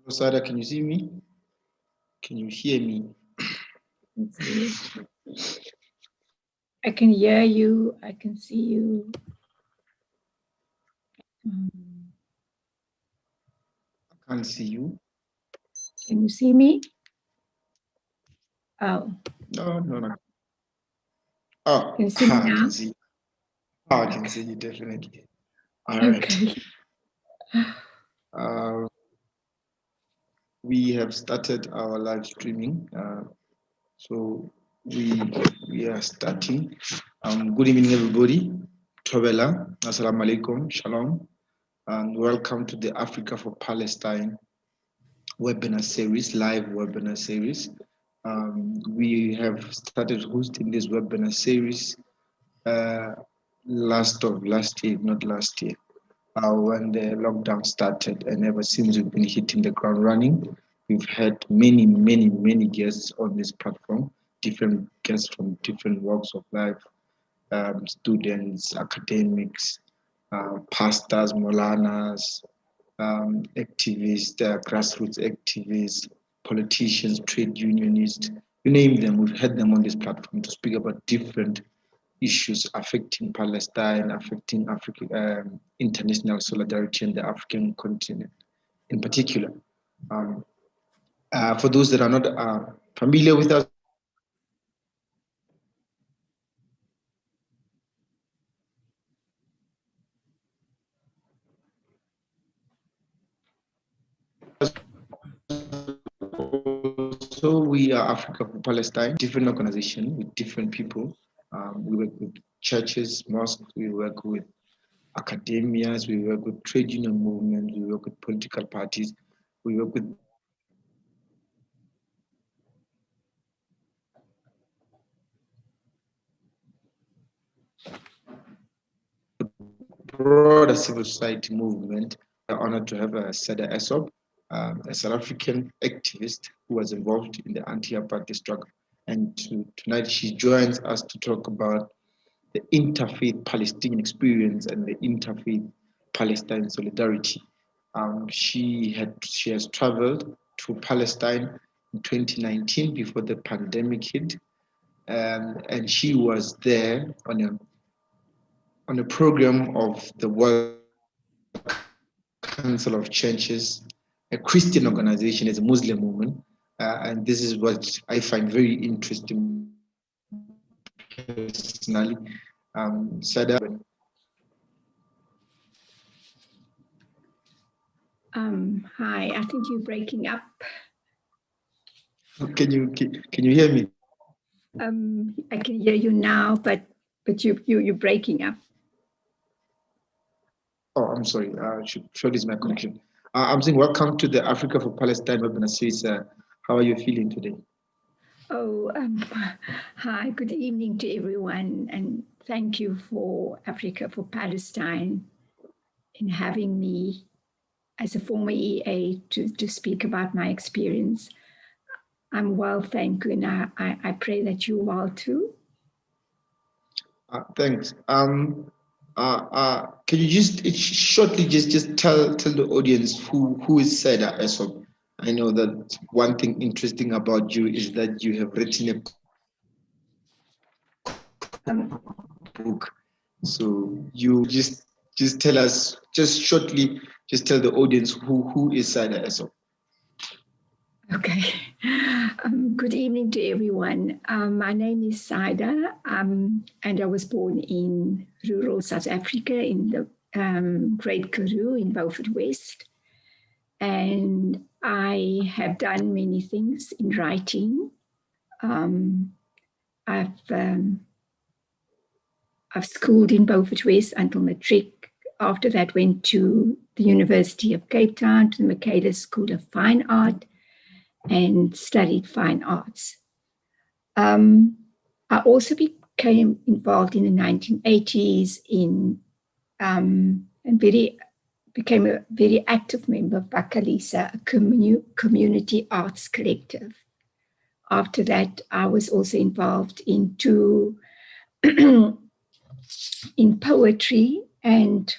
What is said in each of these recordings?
Rosada, can you see me? Can you hear me? Let's see. I can hear you. I can see you. I can't see you. Can you see me? Oh. No. Oh, can you see me now? I can see. Oh, I can see you definitely. All right. Okay. We have started our live streaming. So we are starting. Good evening, everybody. Tobela, assalamu alaikum, shalom, and welcome to the Africa for Palestine webinar series, live webinar series. We have started hosting this webinar series last year, not last year, when the lockdown started, and ever since we've been hitting the ground running. We've had many guests on this platform, different guests from different walks of life, students, academics, pastors, molanas, activists, grassroots activists, politicians, trade unionists, you name them. We've had them on this platform to speak about different issues affecting Palestine, affecting Africa, international solidarity in the African continent in particular. For those that are not familiar with us, so we are Africa for Palestine, different organization with different people. We work with churches, mosques, we work with academias, we work with trade union movements, we work with political parties, we work with broader civil society movement. We're honored to have Sada Esop, a South African activist who was involved in the anti-apartheid struggle. And tonight she joins us to talk about the interfaith Palestinian experience and the interfaith Palestine solidarity. She has traveled to Palestine in 2019 before the pandemic hit, and she was there on a program of the World Council of Churches, a Christian organization, as a Muslim woman, and this is what I find very interesting personally. Sada. Hi, I think you're breaking up. Can you hear me? I can hear you now, but you're breaking up. Oh, I'm sorry. Surely it's my connection. I'm saying welcome to the Africa for Palestine webinar series. How are you feeling today? Oh, hi, good evening to everyone, and thank you for Africa for Palestine in having me as a former EA to speak about my experience. I'm well, thank you, and I pray that you're well too. Thanks. Can you just shortly just tell the audience who is Sada Esop? I know that one thing interesting about you is that you have written a book. So you just tell us, just shortly, just tell the audience who is Sada Esop. Okay. Good evening to everyone. My name is Saida, and I was born in rural South Africa in the Great Karoo in Beaufort West. And I have done many things in writing. I've schooled in Beaufort West until matric. After that, went to the University of Cape Town, to the Michaelis School of Fine Art, and studied fine arts. I also became involved in the 1980s and became a very active member of Bakalisa, a community arts collective. After that, I was also involved in poetry and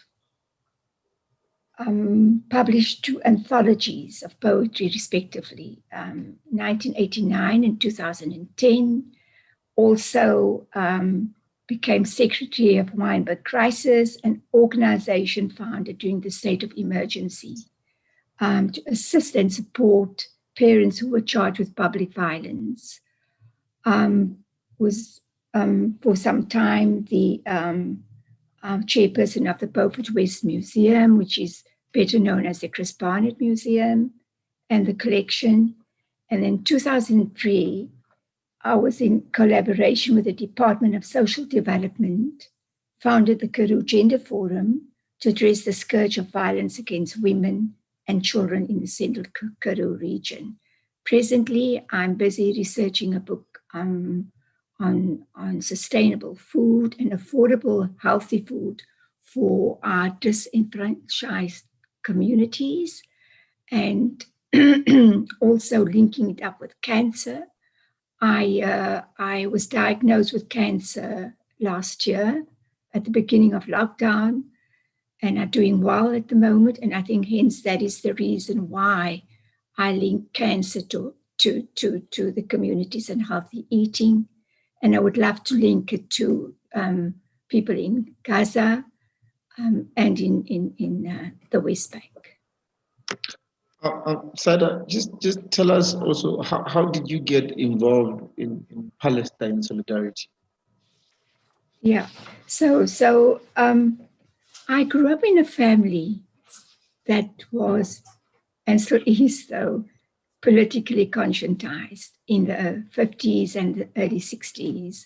published two anthologies of poetry, respectively, 1989 and 2010. Also became secretary of Weinberg Crisis, an organization founded during the state of emergency to assist and support parents who were charged with public violence. Was for some time the chairperson of the Beaufort West Museum, which is better known as the Chris Barnett Museum, and the collection. And in 2003, I was in collaboration with the Department of Social Development, founded the Karoo Gender Forum to address the scourge of violence against women and children in the Central Karoo region. Presently, I'm busy researching a book on sustainable food and affordable, healthy food for our disenfranchised communities, and also linking it up with cancer. I was diagnosed with cancer last year at the beginning of lockdown, and I'm doing well at the moment. And I think hence that is the reason why I link cancer to the communities and healthy eating. And I would love to link it to people in Gaza and in the West Bank. Sada, just tell us also, how did you get involved in Palestine solidarity? Yeah, so I grew up in a family that was, and still is though, politically conscientized in the 50s and the early 60s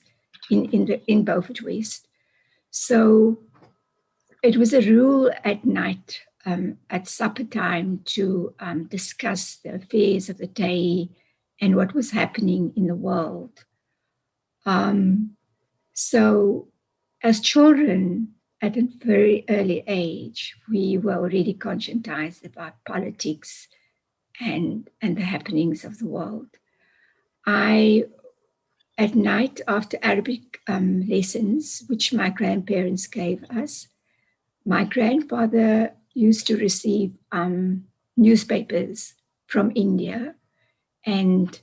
in Beaufort West. So it was a rule at night at supper time to discuss the affairs of the day and what was happening in the world. So as children, at a very early age, we were already conscientized about politics and the happenings of the world. At night, after Arabic lessons, which my grandparents gave us, my grandfather used to receive newspapers from India and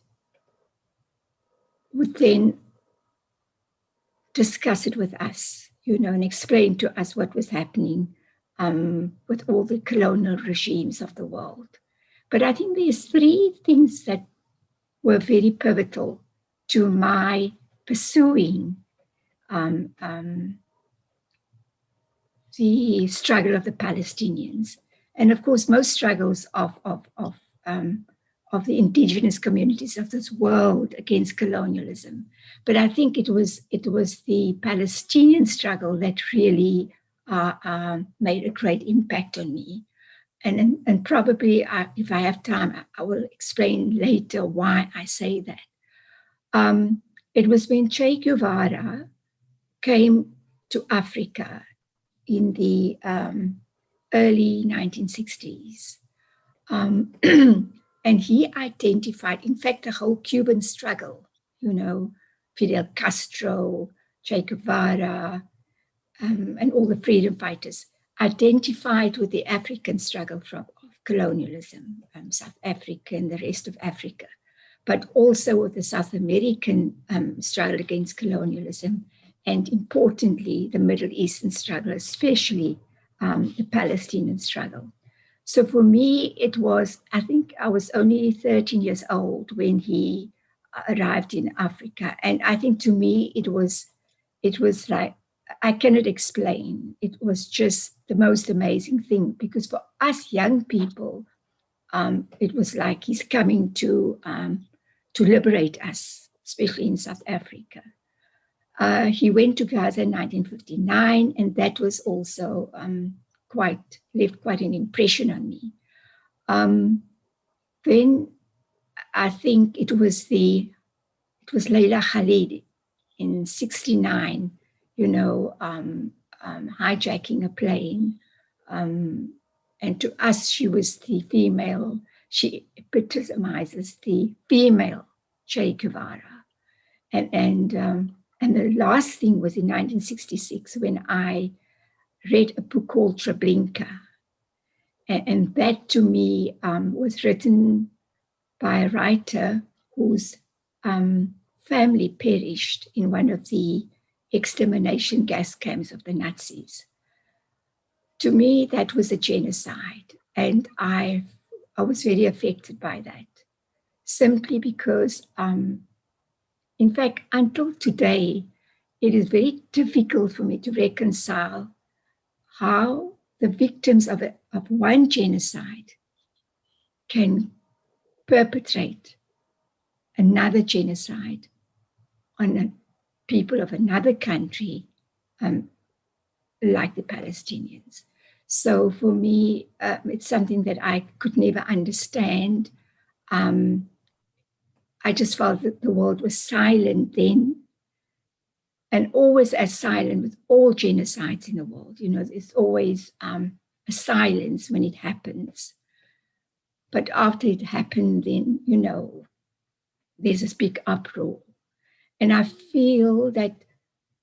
would then discuss it with us, and explain to us what was happening with all the colonial regimes of the world. But I think there's three things that were very pivotal to my pursuing the struggle of the Palestinians. And of course, most struggles of the indigenous communities of this world against colonialism. But I think it was the Palestinian struggle that really made a great impact on me. And probably, if I have time, I will explain later why I say that. It was when Che Guevara came to Africa in the early 1960s. And he identified, in fact, the whole Cuban struggle, Fidel Castro, Che Guevara, and all the freedom fighters identified with the African struggle of colonialism, South Africa and the rest of Africa, but also with the South American struggle against colonialism, and importantly, the Middle Eastern struggle, especially the Palestinian struggle. So for me, I think I was only 13 years old when he arrived in Africa. And I think to me, it was like, I cannot explain. It was just the most amazing thing, because for us young people, it was like he's coming to liberate us, especially in South Africa. He went to Gaza in 1959, and that was also left quite an impression on me. Then I think it was Leila Khalid in 1969, hijacking a plane. And to us, she was she epitomizes the female Che Guevara. And the last thing was in 1966 when I read a book called Treblinka. And that to me was written by a writer whose family perished in one of the extermination gas camps of the Nazis. To me, that was a genocide, and I was very affected by that, simply because, in fact, until today, it is very difficult for me to reconcile how the victims of one genocide can perpetrate another genocide on people of another country, like the Palestinians. So for me, it's something that I could never understand. I just felt that the world was silent then, and always as silent with all genocides in the world. You know, there's always a silence when it happens. But after it happened, then, you know, there's this big uproar. And I feel that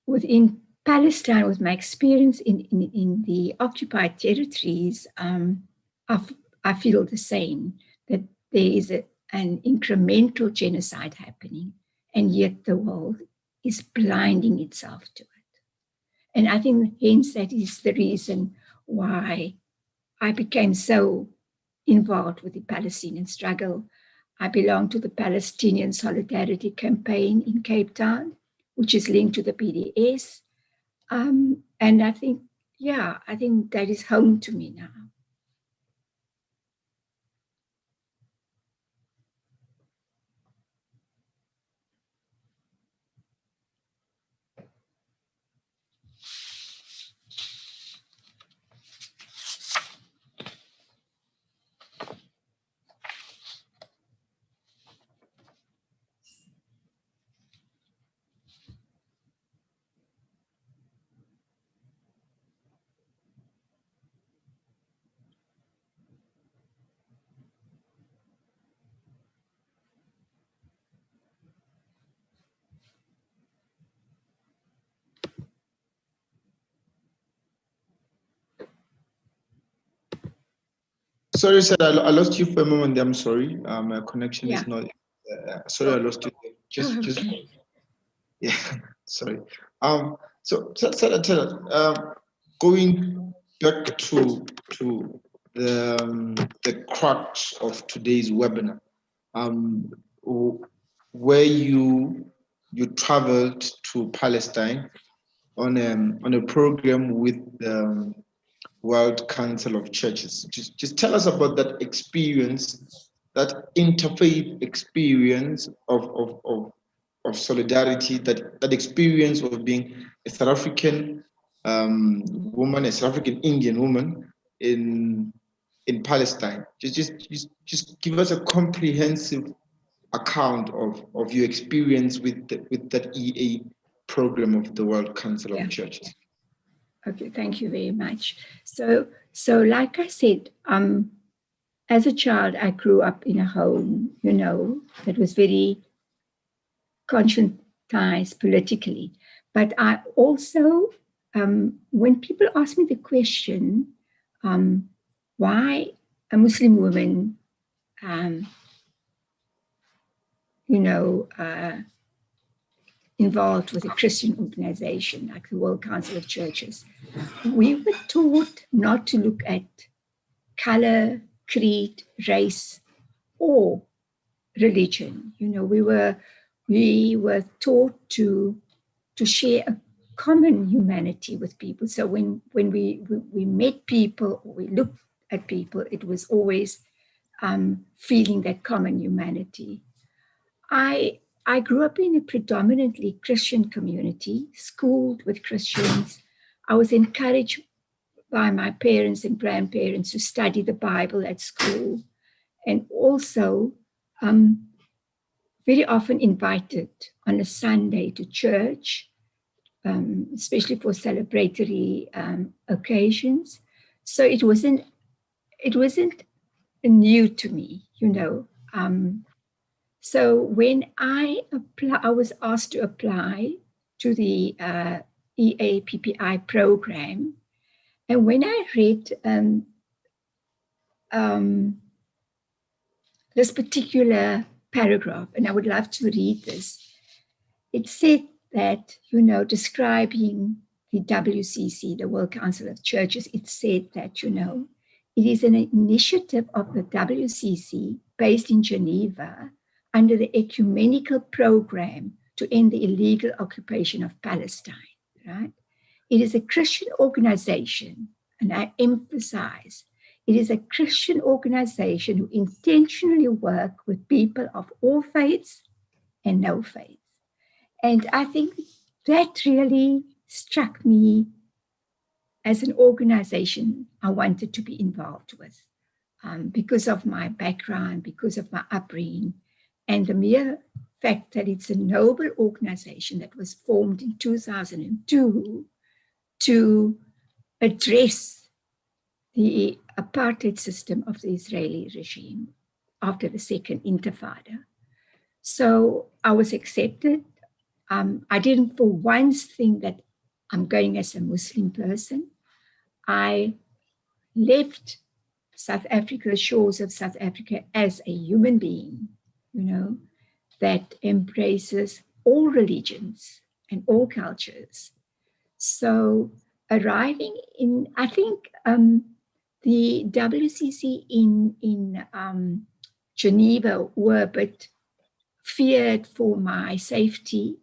within Palestine, with my experience in the occupied territories, I feel the same, that there is an incremental genocide happening, and yet the world is blinding itself to it. And I think hence that is the reason why I became so involved with the Palestinian struggle. I belong to the Palestinian Solidarity Campaign in Cape Town, which is linked to the PDS. And I think, I think that is home to me now. Sorry, sir, I lost you for a moment. I'm sorry. My connection is not. Sorry, I lost you. Just. Yeah. Sorry. So, going back to the crux of today's webinar, where you traveled to Palestine on a program with the World Council of Churches. Just tell us about that experience, that interfaith experience of solidarity, that experience of being a South African woman, a South African Indian woman in Palestine. Just give us a comprehensive account of your experience with that EA program of the World Council of Churches. Okay, thank you very much. So like I said, as a child, I grew up in a home, you know, that was very conscientized politically. But I also, when people ask me the question, why a Muslim woman, involved with a Christian organization like the World Council of Churches, we were taught not to look at color, creed, race, or religion. You know, we were taught to share a common humanity with people. So when we met people or we looked at people, it was always feeling that common humanity. I grew up in a predominantly Christian community, schooled with Christians. I was encouraged by my parents and grandparents to study the Bible at school, and also very often invited on a Sunday to church, especially for celebratory occasions. So it wasn't new to me, you know. So when I was asked to apply to the EAPPI program, and when I read this particular paragraph, and I would love to read this. It said that, describing the WCC, the World Council of Churches, it said that, it is an initiative of the WCC based in Geneva under the ecumenical program to end the illegal occupation of Palestine, right? It is a Christian organization, and I emphasize, it is a Christian organization who intentionally work with people of all faiths and no faiths. And I think that really struck me as an organization I wanted to be involved with, because of my background, because of my upbringing, and the mere fact that it's a noble organization that was formed in 2002 to address the apartheid system of the Israeli regime after the second intifada. So I was accepted. I didn't for once think that I'm going as a Muslim person. I left South Africa, the shores of South Africa, as a human being, that embraces all religions and all cultures. So arriving in, I think the WCC in Geneva were a bit feared for my safety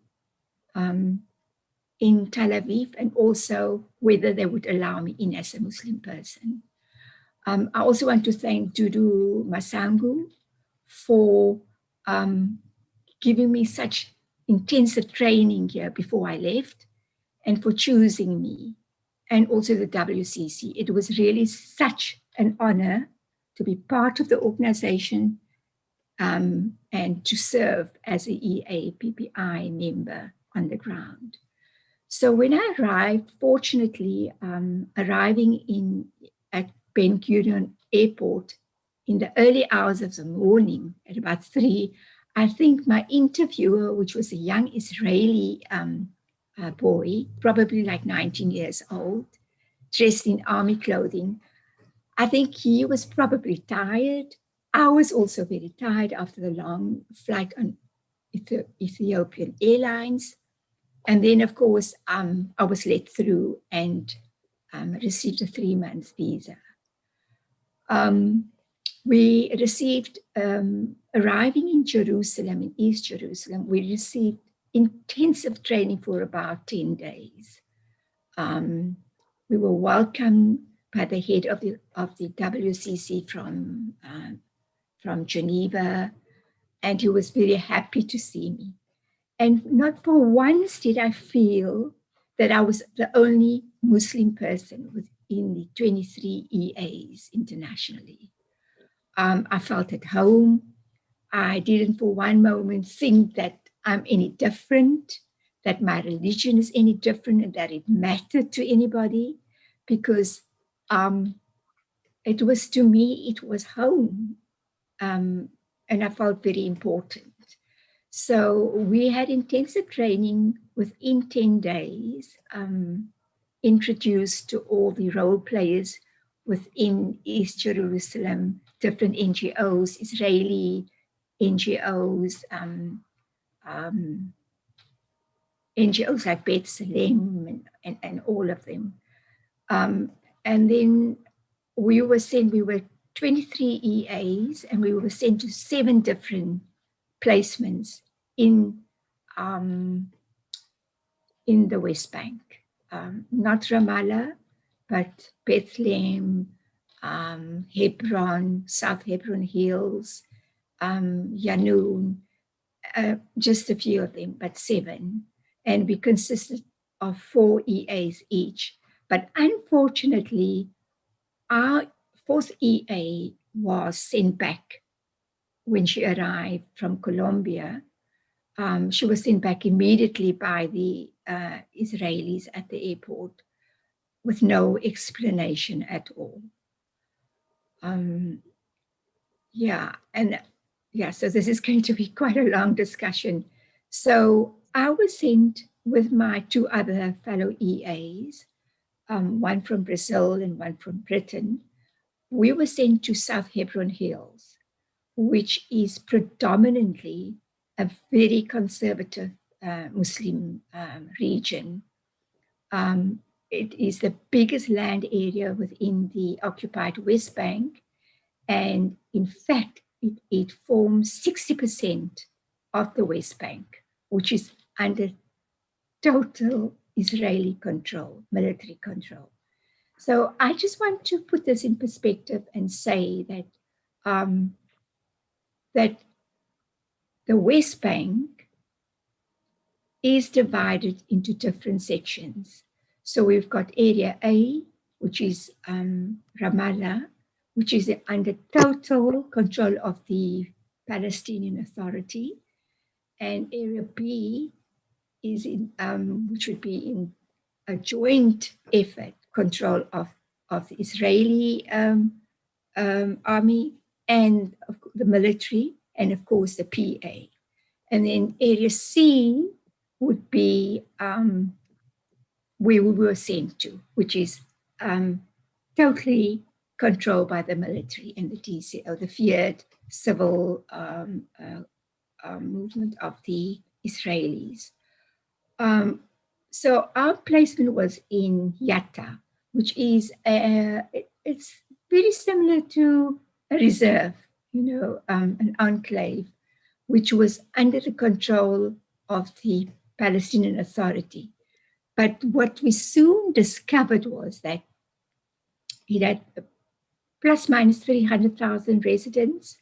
in Tel Aviv, and also whether they would allow me in as a Muslim person. I also want to thank Dudu Masangu for giving me such intensive training here before I left, and for choosing me, and also the WCC. It was really such an honor to be part of the organization and to serve as an EAPPI member on the ground. So when I arrived, fortunately, arriving at Ben Gurion Airport in the early hours of the morning at about 3, I think my interviewer, which was a young Israeli boy, probably like 19 years old, dressed in army clothing, I think he was probably tired. I was also very tired after the long flight on Ethiopian Airlines. And then, of course, I was let through and received a 3-month visa. We received, arriving in Jerusalem, in East Jerusalem, we received intensive training for about 10 days. We were welcomed by the head of the WCC from Geneva, and he was very happy to see me. And not for once did I feel that I was the only Muslim person within the 23 EAs internationally. I felt at home. I didn't for one moment think that I'm any different, that my religion is any different, and that it mattered to anybody, because it was, to me, it was home. And I felt very important. So we had intensive training within 10 days, introduced to all the role players within East Jerusalem, different NGOs, Israeli NGOs, NGOs like B'Tselem and all of them. And then we were 23 EAs, and we were sent to 7 different placements in the West Bank, not Ramallah, but Bethlehem, Hebron, South Hebron Hills, Yanun, just a few of them, but 7. And we consisted of 4 EAs each. But unfortunately, our 4th EA was sent back when she arrived from Colombia. She was sent back immediately by the Israelis at the airport with no explanation at all. So this is going to be quite a long discussion. So I was sent with my 2 other fellow EAs, one from Brazil and one from Britain. we were sent to South Hebron Hills, which is predominantly a very conservative Muslim region. It is the biggest land area within the occupied West Bank. And in fact, it forms 60% of the West Bank, which is under total Israeli control, military control. So I just want to put this in perspective and say that that the West Bank is divided into different sections. So we've got Area A, which is Ramallah, which is under total control of the Palestinian Authority, and Area B is in, which would be in a joint effort, control of the Israeli army and of the military, and of course the PA. And then Area C would be where we were sent to, which is totally controlled by the military and the TCO, the feared civil movement of the Israelis. So our placement was in Yatta, which is it's very similar to a reserve, an enclave, which was under the control of the Palestinian Authority. But what we soon discovered was that it had plus minus 300,000 residents.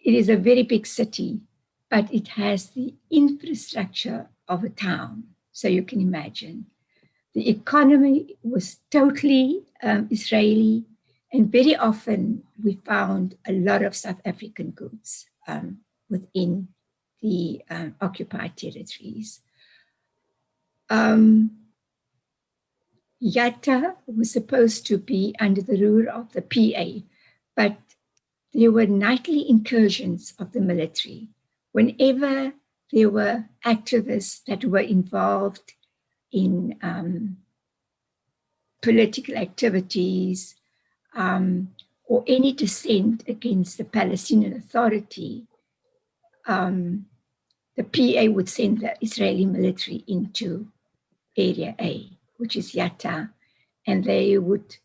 It is a very big city, but it has the infrastructure of a town. So you can imagine. The economy was totally Israeli, and very often we found a lot of South African goods within the occupied territories. Yatta was supposed to be under the rule of the PA, but there were nightly incursions of the military. Whenever there were activists that were involved in political activities or any dissent against the Palestinian Authority, the PA would send the Israeli military into Area A, which is Yatta, and they would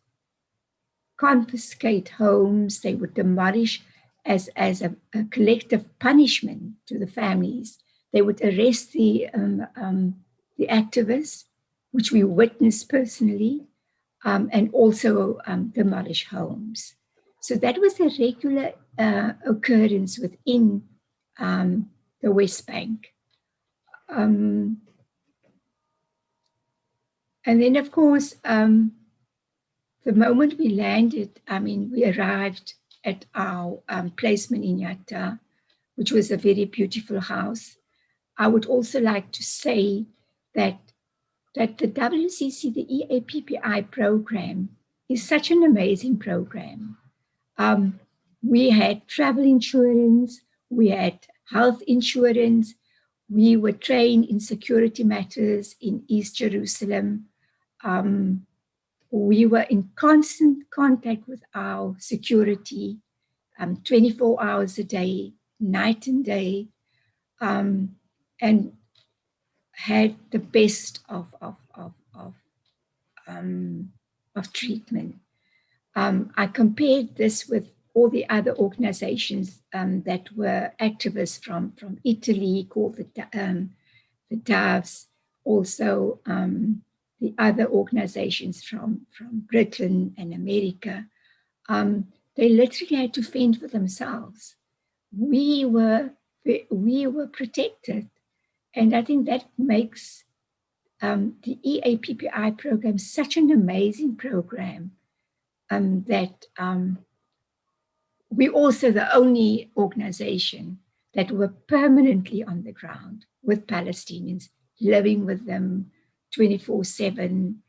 confiscate homes, they would demolish as a collective punishment to the families. They would arrest the activists, which we witnessed personally, and also demolish homes. So that was a regular occurrence within the West Bank. And then, of course, the moment we landed, we arrived at our placement in Yatta, which was a very beautiful house. I would also like to say that the WCC, the EAPPI program, is such an amazing program. We had travel insurance, we had health insurance, we were trained in security matters in East Jerusalem. We were in constant contact with our security 24 hours a day, night and day, and had the best of treatment. I compared this with all the other organizations that were activists from Italy, called the Doves, also the other organizations from Britain and America. They literally had to fend for themselves. We were protected, and I think that makes the EAPPI program such an amazing program. That we're also the only organization that were permanently on the ground with Palestinians, living with them 24/7.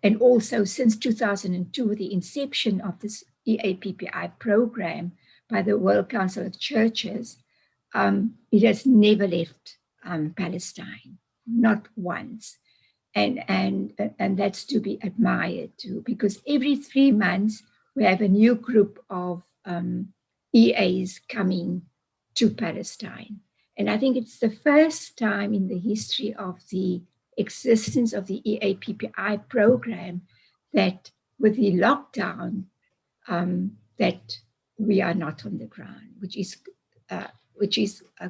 And also since 2002, the inception of this EAPPI program by the World Council of Churches, it has never left Palestine, not once. and that's to be admired too, because every 3 months we have a new group of EAs coming to Palestine. And I think it's the first time in the history of the existence of the EAPPI program that with the lockdown, that we are not on the ground, which is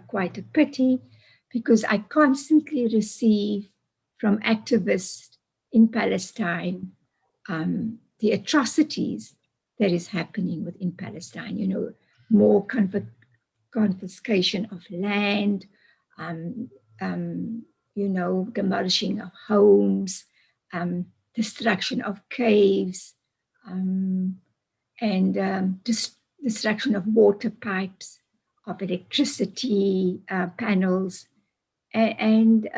quite a pity, because I constantly receive from activists in Palestine the atrocities that is happening within Palestine. You know, more confiscation of land, you know, demolishing of homes, destruction of caves, and destruction of water pipes, of electricity panels, and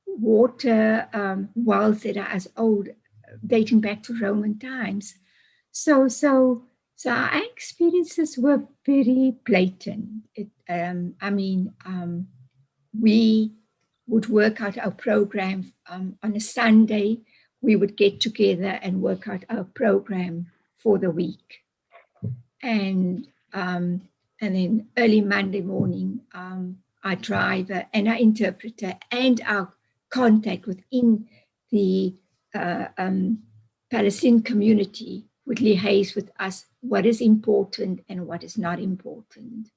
water wells that are as old, dating back to Roman times. So our experiences were very blatant. We would work out our program on a Sunday. We would get together and work out our program for the week. And then early Monday morning, our driver and our interpreter and our contact within the Palestinian community would liaise with us what is important and what is not important.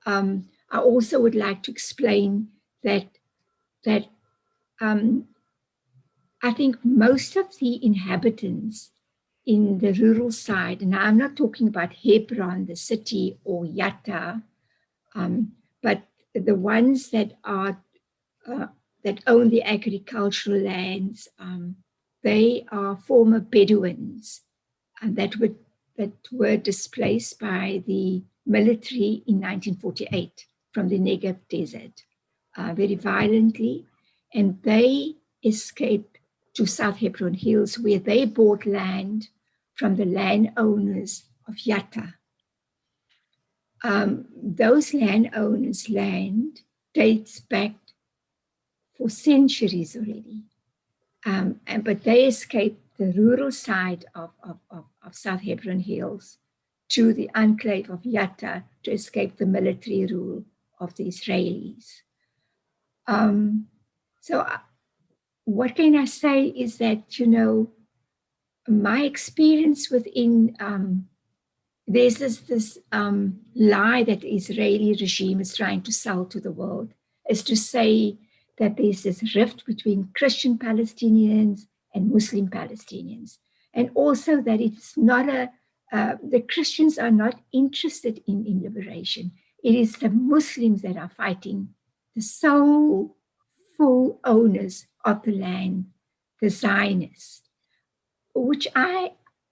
I also would like to explain that I think most of the inhabitants in the rural side, and I'm not talking about Hebron, the city, or Yatta, but the ones that are that own the agricultural lands, they are former Bedouins that were displaced by the military in 1948 from the Negev desert very violently, and they escaped to South Hebron Hills, where they bought land from the landowners of Yatta. Those landowners' land dates back for centuries already. But they escaped the rural side of South Hebron Hills to the enclave of Yatta to escape the military rule of the Israelis. What can I say is that, you know, my experience within, there's this lie that the Israeli regime is trying to sell to the world, is to say that there's this rift between Christian Palestinians and Muslim Palestinians. And also that it's not the Christians are not interested in liberation. It is the Muslims that are fighting, the sole full owners of the land, the Zionists, which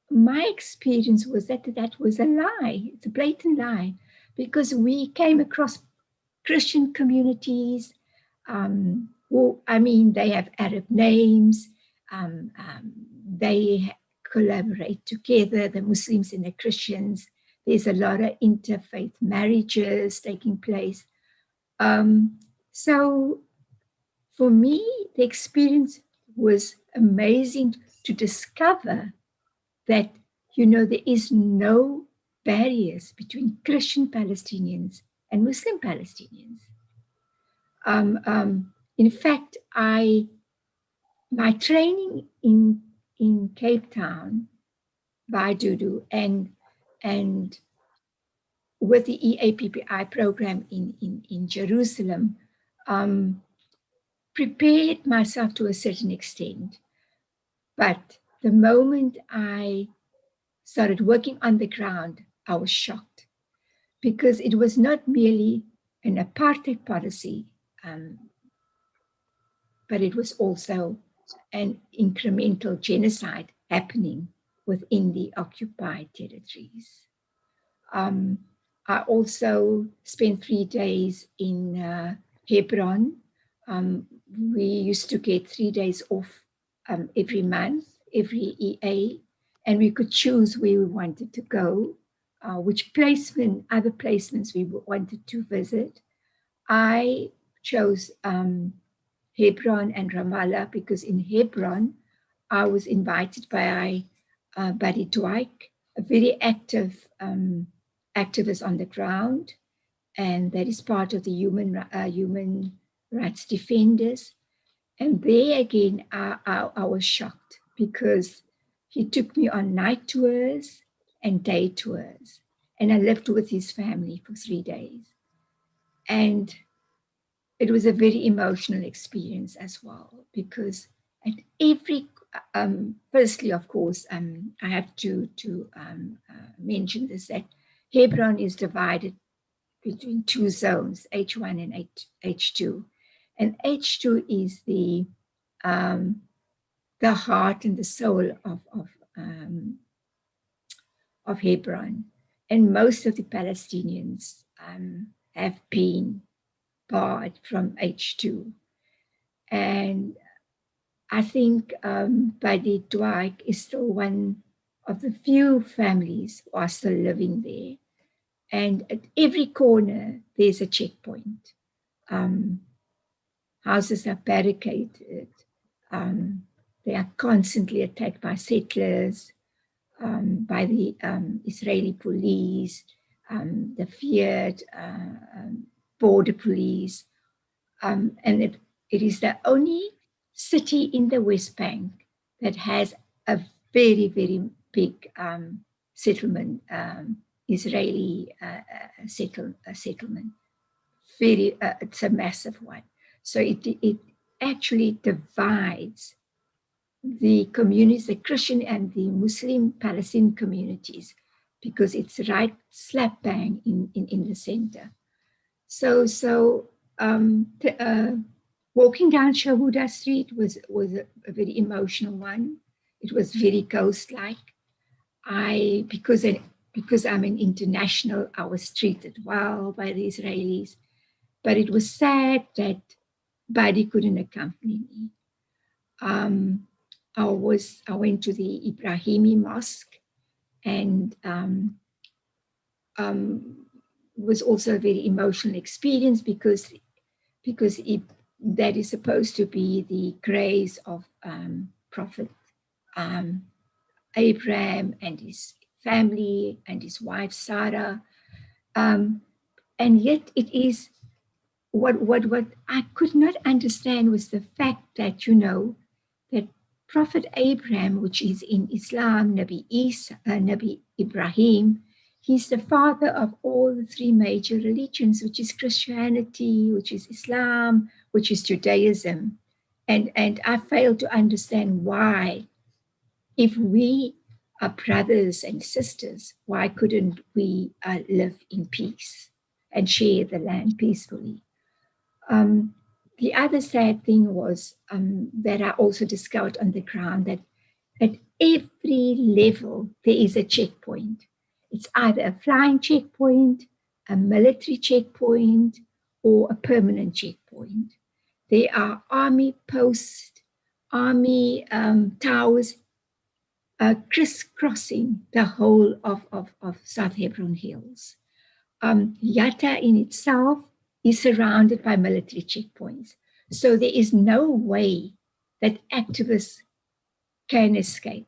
my experience was that was a lie. It's a blatant lie, because we came across Christian communities who, I mean, they have Arab names, they collaborate together, the Muslims and the Christians. There's a lot of interfaith marriages taking place. So for me, the experience was amazing to discover that, you know, there is no barriers between Christian Palestinians and Muslim Palestinians. In fact, my training in Cape Town by Dudu and with the EAPPI program in Jerusalem prepared myself to a certain extent. But the moment I started working on the ground, I was shocked, because it was not merely an apartheid policy, but it was also an incremental genocide happening within the occupied territories. I also spent 3 days in Hebron. We used to get 3 days off every month, every EA, and we could choose where we wanted to go, which other placements we wanted to visit. I chose Hebron and Ramallah, because in Hebron, I was invited by Buddy Dwight, a very active activist on the ground, and that is part of the human rights defenders. And there again, I was shocked because he took me on night tours and day tours, and I lived with his family for 3 days. And it was a very emotional experience as well, because at every, firstly, of course, I have to mention this, that Hebron is divided between two zones, H1 and H2. And H2 is the heart and the soul of Hebron. And most of the Palestinians have been barred from H2. And I think Buddy Dwight is still one of the few families who are still living there. And at every corner, there's a checkpoint. Houses are barricaded. They are constantly attacked by settlers, by the Israeli police, the feared border police. And it is the only city in the West Bank that has a very, very big settlement, Israeli settlement. It's a massive one. So it actually divides the communities, the Christian and the Muslim Palestinian communities, because it's right slap bang in the center. So walking down Shahuda Street was a very emotional one. It was very ghost-like. Because I'm an international, I was treated well by the Israelis, but it was sad that Buddy couldn't accompany me. I went to the Ibrahimi Mosque, and was also a very emotional experience because that is supposed to be the graves of Prophet Abraham and his family and his wife Sarah, and yet it is what I could not understand was the fact that that Prophet Abraham, which is in Islam, Nabi Ibrahim, he's the father of all the three major religions, which is Christianity, which is Islam, which is Judaism. And I fail to understand why, if we are brothers and sisters, why couldn't we live in peace and share the land peacefully? The other sad thing was that I also discovered on the ground that at every level there is a checkpoint. It's either a flying checkpoint, a military checkpoint, or a permanent checkpoint. There are army posts, army towers crisscrossing the whole of South Hebron Hills. Yatta in itself is surrounded by military checkpoints. So there is no way that activists can escape.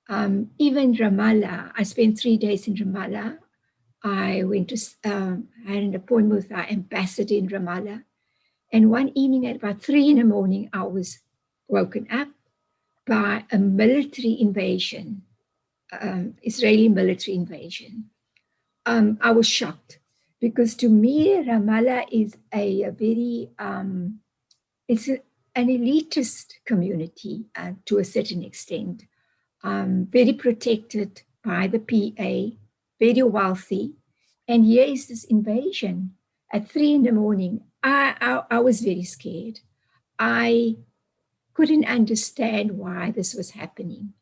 Even Ramallah, I spent 3 days in Ramallah. I went to, I had an appointment with our ambassador in Ramallah. And one evening at about 3 in the morning, I was woken up by a military invasion, Israeli military invasion. I was shocked because to me, Ramallah is a very, it's an elitist community to a certain extent, very protected by the PA, very wealthy. And here is this invasion at 3 in the morning. I was very scared. I couldn't understand why this was happening.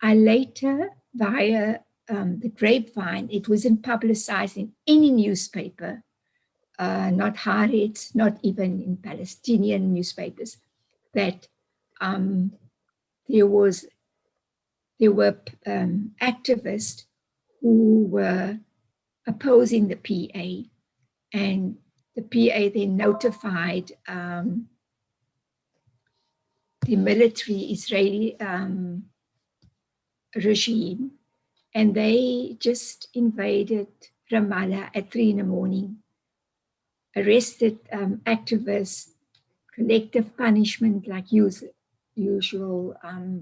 I later, via the grapevine, it wasn't publicized in any newspaper, not Haaretz, not even in Palestinian newspapers, that there were activists who were opposing the PA, and the PA then notified the military Israeli regime, and they just invaded Ramallah at 3 in the morning, arrested activists, collective punishment like usual,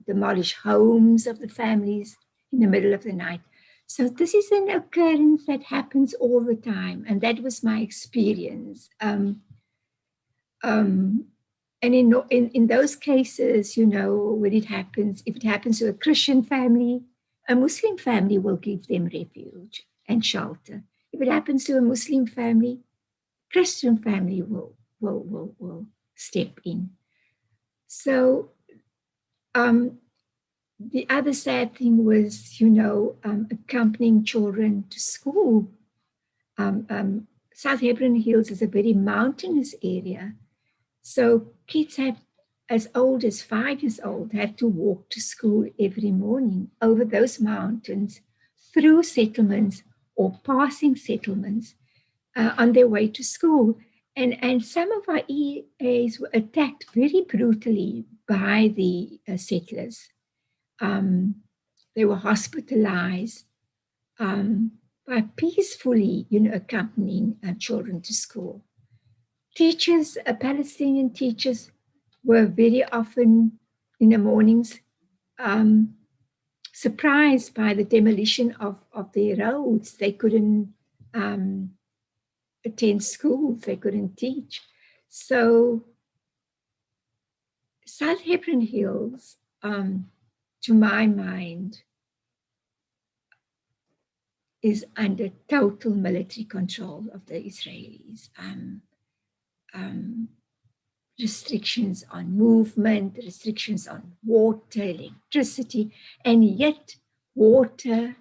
demolish homes of the families in the middle of the night. So this is an occurrence that happens all the time, and that was my experience. And in those cases, you know, when it happens, if it happens to a Christian family, a Muslim family will give them refuge and shelter. If it happens to a Muslim family, Christian family will step in. So the other sad thing was, you know, accompanying children to school. South Hebron Hills is a very mountainous area. So kids have, as old as 5 years old, have to walk to school every morning over those mountains, through settlements or passing settlements on their way to school. And some of our EAs were attacked very brutally by the settlers. They were hospitalized by peacefully, you know, accompanying children to school. Teachers, Palestinian teachers, were very often in the mornings surprised by the demolition of their roads. They couldn't attend schools, they couldn't teach. So South Hebron Hills, to my mind, is under total military control of the Israelis. Restrictions on movement, restrictions on water, electricity, and yet water,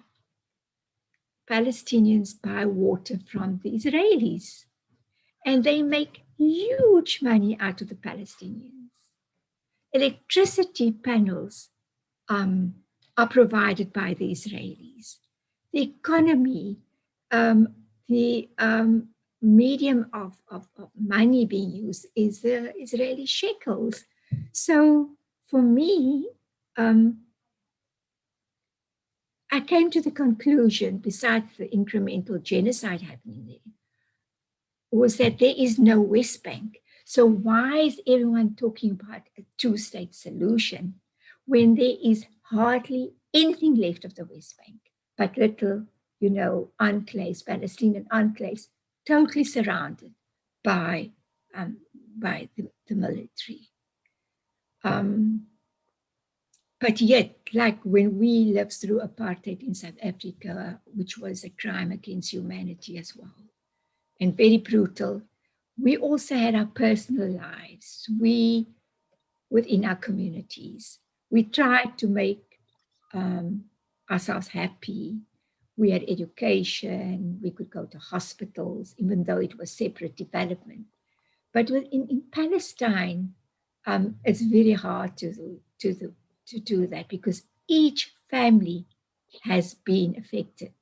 Palestinians buy water from the Israelis, and they make huge money out of the Palestinians. Electricity panels are provided by the Israelis. The economy, the medium of money being used is the Israeli shekels. So for me, I came to the conclusion, besides the incremental genocide happening there, was that there is no West Bank. So why is everyone talking about a two-state solution when there is hardly anything left of the West Bank, but little, you know, enclaves, Palestinian enclaves, totally surrounded by the military. But yet, like when we lived through apartheid in South Africa, which was a crime against humanity as well, and very brutal, we also had our personal lives. We, within our communities, we tried to make ourselves happy. We had education, we could go to hospitals, even though it was separate development. But in Palestine, it's very hard to do that because each family has been affected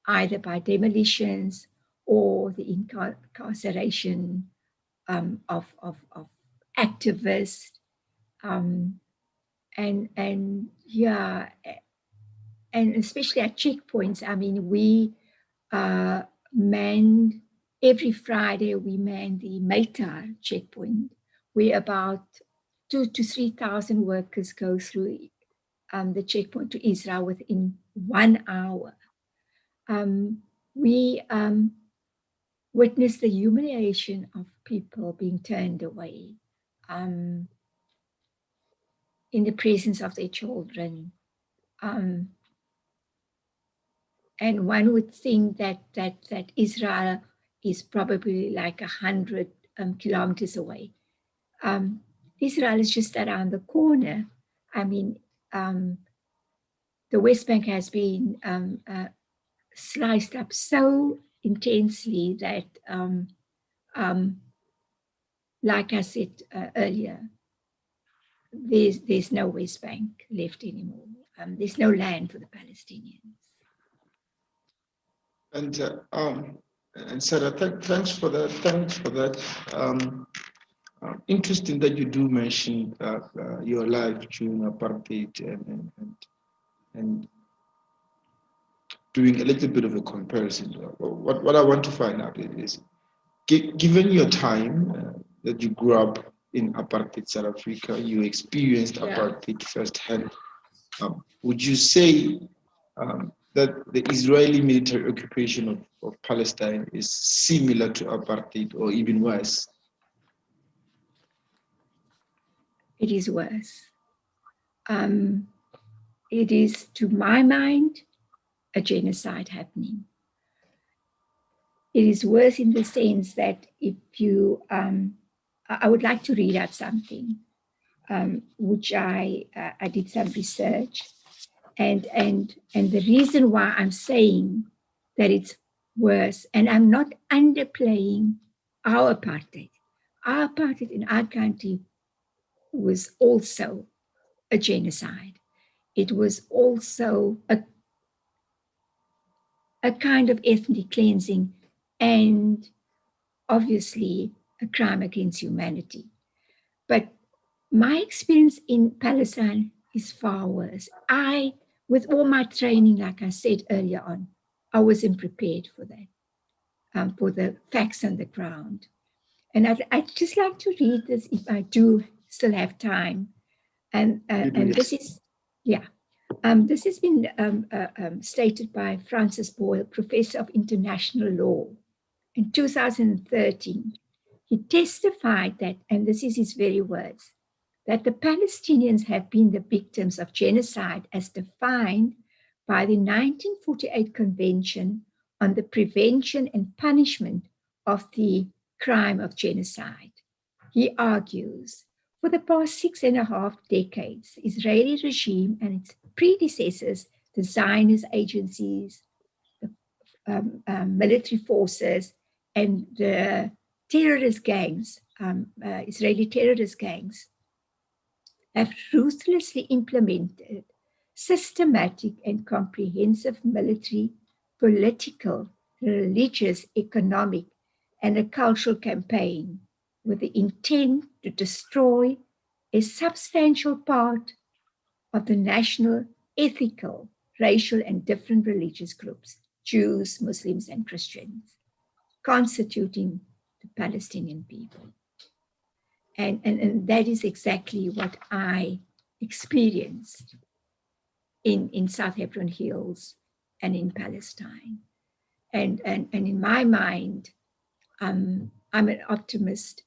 either by demolitions or the incarceration of activists, and yeah, and especially at checkpoints. I mean, we manned every Friday. We manned the Meitar checkpoint, where about 2,000 to 3,000 workers go through the checkpoint to Israel within 1 hour. We witnessed the humiliation of people being turned away in the presence of their children. And one would think that Israel is probably like 100 kilometers away. Israel is just around the corner. I mean, the West Bank has been sliced up so intensely that, like I said earlier, there's no West Bank left anymore. There's no land for the Palestinians. And Sarah, thanks for that. Thanks for that Interesting that you do mention your life during apartheid and doing a little bit of a comparison. What I want to find out is, given your time that you grew up in apartheid South Africa, you experienced apartheid firsthand. Would you say that the Israeli military occupation of Palestine is similar to apartheid or even worse? It is worse. It is, to my mind, a genocide happening. It is worse in the sense that if you, I would like to read out something, which I did some research, and the reason why I'm saying that it's worse, and I'm not underplaying our apartheid. Our apartheid in our country was also a genocide. It was also a kind of ethnic cleansing and obviously a crime against humanity. But my experience in Palestine is far worse. With all my training, like I said earlier on, I wasn't prepared for that, for the facts on the ground. And I'd just like to read this if I do still have time. And this is, this has been stated by Francis Boyle, Professor of International Law. In 2013, he testified that, and this is his very words, that the Palestinians have been the victims of genocide as defined by the 1948 Convention on the Prevention and Punishment of the Crime of Genocide. He argues, for the past 6.5 decades, the Israeli regime and its predecessors, the Zionist agencies, the military forces, and the terrorist gangs, Israeli terrorist gangs, have ruthlessly implemented systematic and comprehensive military, political, religious, economic, and a cultural campaign with the intent to destroy a substantial part of the national, ethical, racial, and different religious groups, Jews, Muslims, and Christians, constituting the Palestinian people. And that is exactly what I experienced in South Hebron Hills and in Palestine. And in my mind, I'm an optimist.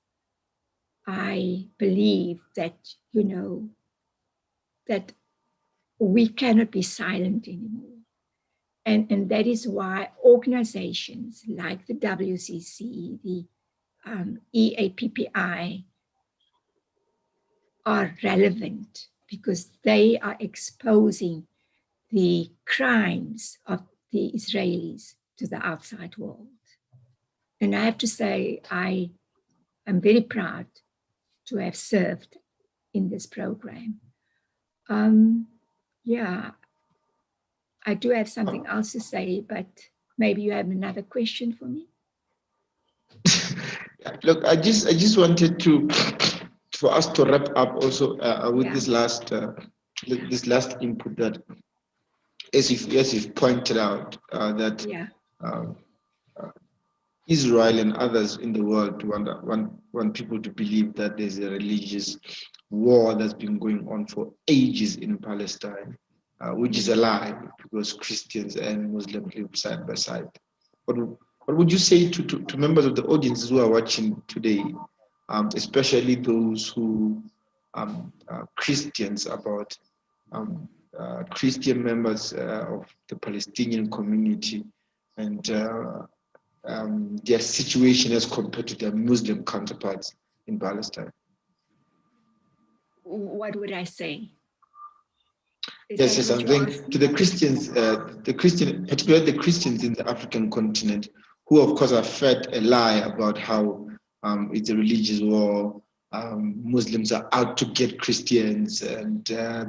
I believe that, that we cannot be silent anymore. And that is why organizations like the WCC, the EAPPI are relevant because they are exposing the crimes of the Israelis to the outside world. And I have to say, I am very proud to have served in this program. I do have something else to say, but maybe you have another question for me. Look, I just wanted for us to wrap up also with this last input, that as you've pointed out that Israel and others in the world want people to believe that there's a religious war that's been going on for ages in Palestine, which is a lie, because Christians and Muslims live side by side. What would you say to members of the audience who are watching today, especially those who are Christians, about Christian members of the Palestinian community and their situation as compared to their Muslim counterparts in Palestine? What would I say? Yes, I'm saying to the Christians, particularly the Christians in the African continent, who of course are fed a lie about how it's a religious war, Muslims are out to get Christians, and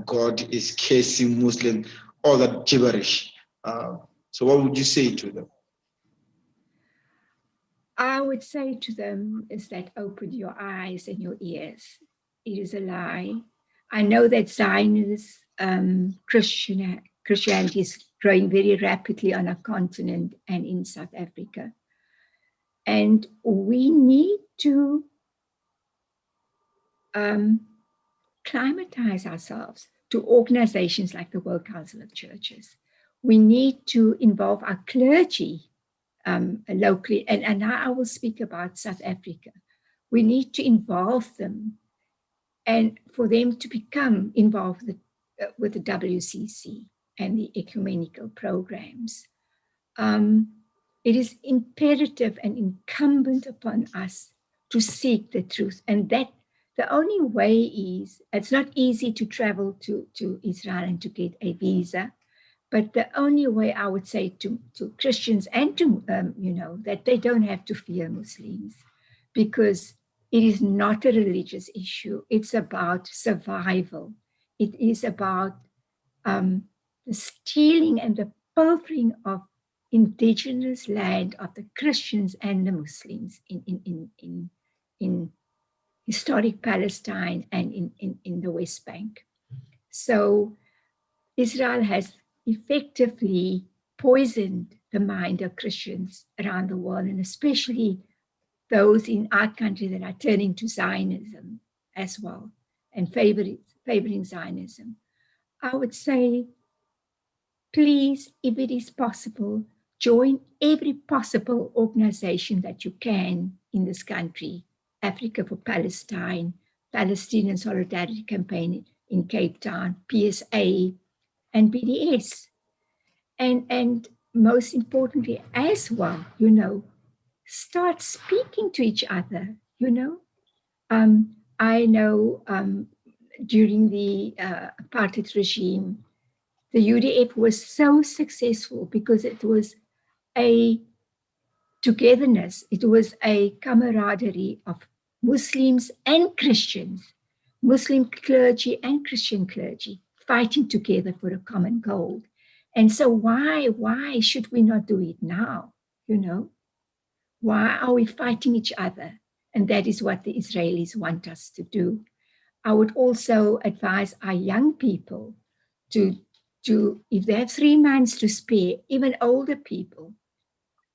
God is cursing Muslims, all that gibberish. So what would you say to them? I would say to them is that open your eyes and your ears. It is a lie. I know that Zionist Christianity is growing very rapidly on our continent and in South Africa. And we need to climatize ourselves to organizations like the World Council of Churches. We need to involve our clergy locally. And now I will speak about South Africa. We need to involve them and for them to become involved with the WCC and the ecumenical programs. It is imperative and incumbent upon us to seek the truth. And that the only way is, it's not easy to travel to Israel and to get a visa, but the only way I would say to Christians and to, that they don't have to fear Muslims, because it is not a religious issue. It's about survival. It is about the stealing and the pilfering of indigenous land of the Christians and the Muslims in historic Palestine and in the West Bank. So Israel has effectively poisoned the mind of Christians around the world, and especially those in our country that are turning to Zionism as well and favoring Zionism. I would say, please, if it is possible, join every possible organization that you can in this country. Africa for Palestine, Palestinian Solidarity Campaign in Cape Town, PSA, and BDS. And most importantly, as well, start speaking to each other, I know during the apartheid regime, the UDF was so successful because it was a togetherness, it was a camaraderie of Muslims and Christians, Muslim clergy and Christian clergy fighting together for a common goal. And so why should we not do it now? Why are we fighting each other? And that is what the Israelis want us to do. I would also advise our young people to if they have 3 months to spare, even older people,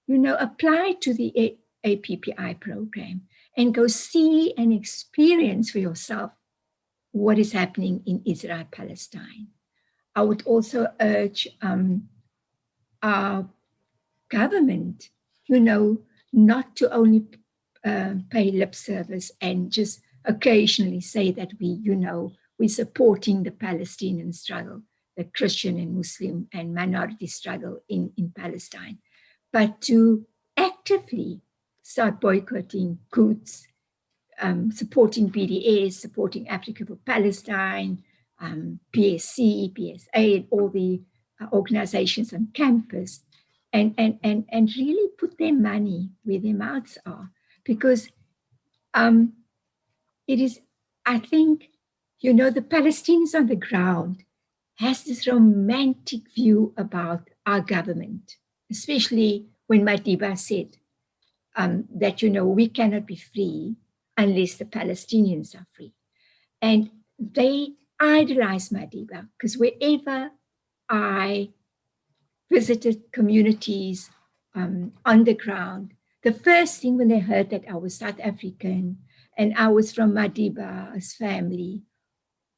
apply to the APPI program and go see and experience for yourself what is happening in Israel, Palestine. I would also urge our government, not to only pay lip service and just occasionally say that we're supporting the Palestinian struggle, the Christian and Muslim and minority struggle in Palestine, but to actively start boycotting goods, supporting BDS, supporting Africa for Palestine, PSC, PSA, and all the organizations on campus, and really put their money where their mouths are. Because it is, I think, the Palestinians on the ground has this romantic view about our government, especially when Madiba said that, we cannot be free unless the Palestinians are free. And they idolize Madiba because wherever I visited communities on the ground, the first thing when they heard that I was South African and I was from Madiba's family,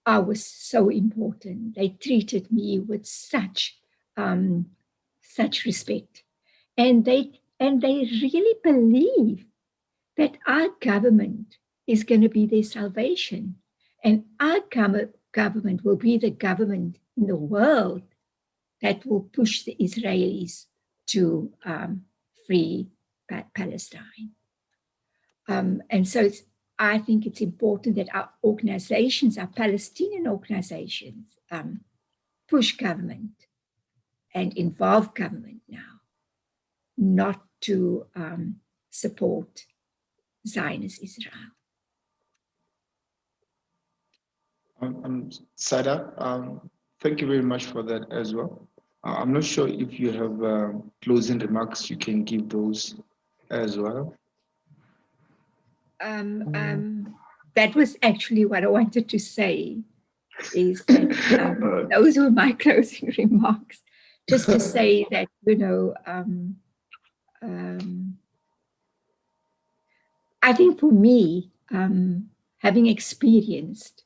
I was so important. They treated me with such respect, and they really believe that our government is going to be their salvation, and our government will be the government in the world that will push the Israelis to free Palestine. And so I think it's important that our organizations, our Palestinian organizations, push government and involve government now, not to support Zionist Israel. Sada, thank you very much for that as well. I'm not sure if you have closing remarks, you can give those as well. That was actually what I wanted to say, is that those were my closing remarks. Just to say that, I think for me, having experienced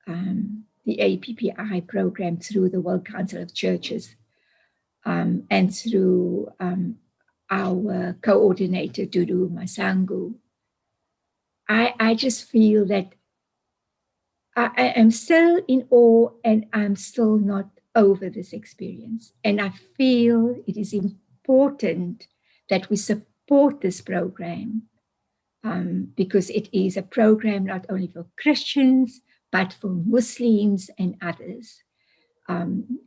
the APPI program through the World Council of Churches and through our coordinator, Dudu Masangu, I just feel that I am still in awe and I'm still not over this experience. And I feel it is important that we support this program because it is a program not only for Christians, but for Muslims and others.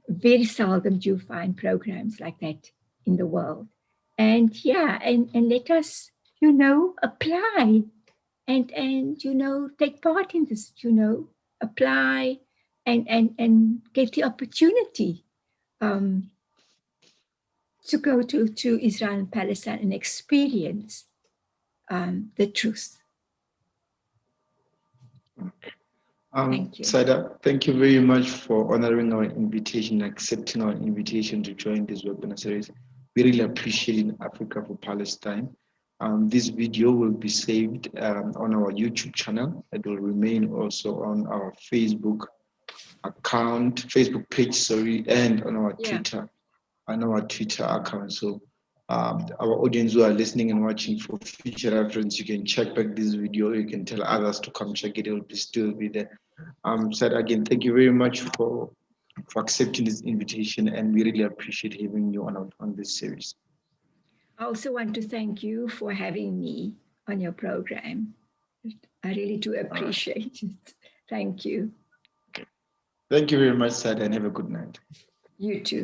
Very seldom do you find programs like that in the world. And and let us, apply and take part in this, apply and get the opportunity to go to Israel and Palestine and experience the truth. Thank you. Saida, thank you very much for honoring our invitation, accepting our invitation to join this webinar series. We really appreciate it in Africa for Palestine. This video will be saved on our YouTube channel. It will remain also on our Facebook page, and on our Twitter account. So our audience who are listening and watching, for future reference, you can check back this video. You can tell others to come check it. It will still be there. Said again, thank you very much for accepting this invitation, and we really appreciate having you on this series. I also want to thank you for having me on your program. I really do appreciate it. Thank you. Okay. Thank you very much, Said, and have a good night. You too.